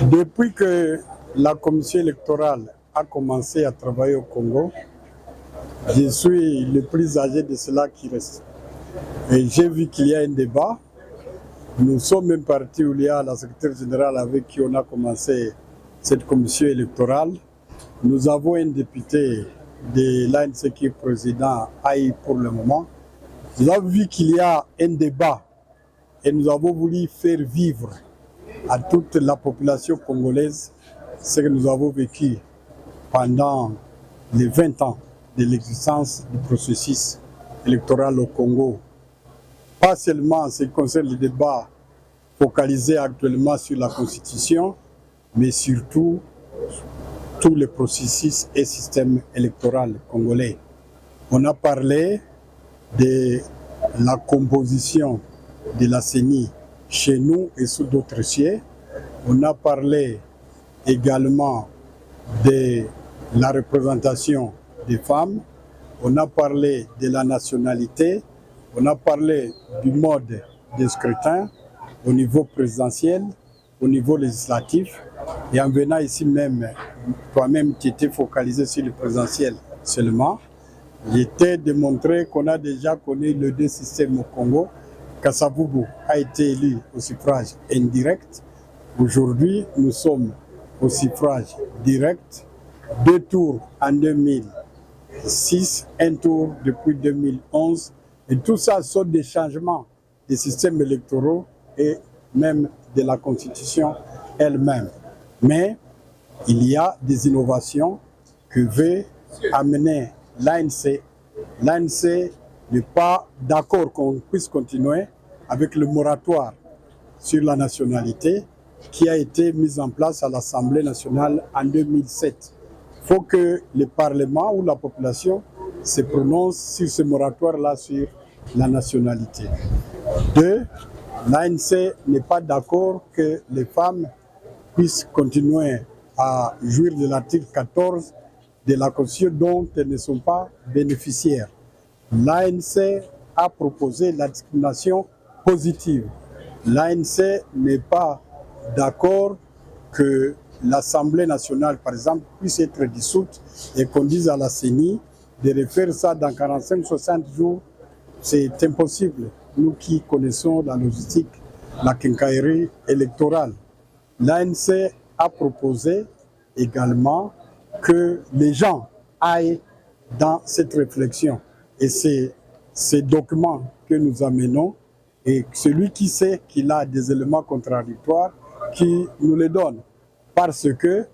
Depuis que la commission électorale a commencé à travailler au Congo, je suis le plus âgé de cela qui reste. Et j'ai vu qu'il y a un débat. Nous sommes même partis où il y a la secrétaire générale avec qui on a commencé cette commission électorale. Nous avons un député de l'ANC qui est président AI pour le moment. Nous avons vu qu'il y a un débat et nous avons voulu faire vivre à toute la population congolaise ce que nous avons vécu pendant les 20 ans de l'existence du processus électoral au Congo. Pas seulement en ce qui concerne le débat focalisé actuellement sur la Constitution, mais surtout tous les processus et systèmes électoraux congolais. On a parlé de la composition de la CENI chez nous et sous d'autres cieux. On a parlé également de la représentation des femmes. On a parlé de la nationalité. On a parlé du mode de scrutin au niveau présidentiel, au niveau législatif. Et en venant ici même, toi-même qui étais focalisé sur le présidentiel seulement, j'étais démontré qu'on a déjà connu les deux systèmes au Congo. Kasavubu a été élu au suffrage indirect. Aujourd'hui, nous sommes au suffrage direct. 2 tours en 2006, un tour depuis 2011. Et tout ça sont des changements des systèmes électoraux et même de la Constitution elle-même. Mais il y a des innovations que veut amener l'ANC. L'ANC n'est pas d'accord qu'on puisse continuer avec le moratoire sur la nationalité qui a été mis en place à l'Assemblée nationale en 2007. Il faut que le Parlement ou la population se prononce sur ce moratoire-là sur la nationalité. 2. L'ANC n'est pas d'accord que les femmes puissent continuer à jouir de l'article 14 de la Constitution dont elles ne sont pas bénéficiaires. L'ANC a proposé la discrimination positive. L'ANC n'est pas d'accord que l'Assemblée nationale, par exemple, puisse être dissoute et qu'on dise à la CENI de refaire ça dans 45-60 jours. C'est impossible. Nous qui connaissons la logistique, la quincaillerie électorale. L'ANC a proposé également que les gens aillent dans cette réflexion. Et c'est ces documents que nous amenons et celui qui sait qu'il a des éléments contradictoires qui nous les donne. Parce que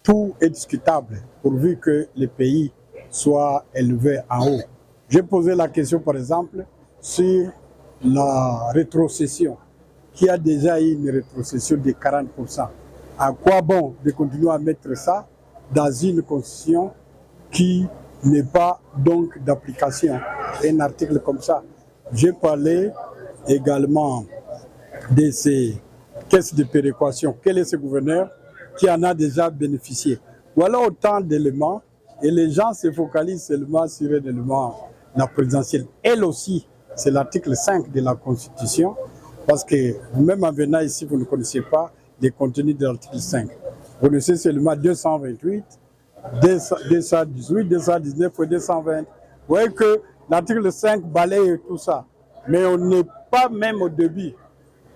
tout est discutable pourvu que le pays soit élevé en haut. J'ai posé la question par exemple sur la rétrocession, qui a déjà eu une rétrocession de 40%. À quoi bon de continuer à mettre ça dans une constitution qui n'est pas donc d'application, un article comme ça. J'ai parlé également de ces caisses de péréquation. Quel est ce gouverneur qui en a déjà bénéficié? Voilà autant d'éléments et les gens se focalisent seulement sur un élément, la présidentielle. Elle aussi, c'est l'article 5 de la Constitution, parce que vous-même en venant ici, vous ne connaissez pas les contenus de l'article 5. Vous connaissez seulement 228, 218, 219 et 220. Vous voyez que l'article 5 balaye tout ça. Mais on n'est pas même au début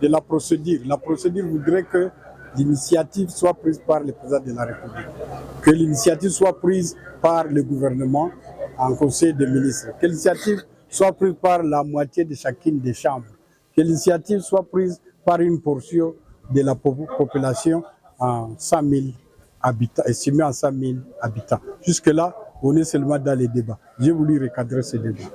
de la procédure. La procédure voudrait que l'initiative soit prise par le président de la République, que l'initiative soit prise par le gouvernement en conseil des ministres, que l'initiative soit prise par la moitié de chacune des chambres, que l'initiative soit prise par une portion de la population en 100 000 habitants, estimée en 100 000 habitants. Jusque-là, on est seulement dans les débats. J'ai voulu recadrer ces débats.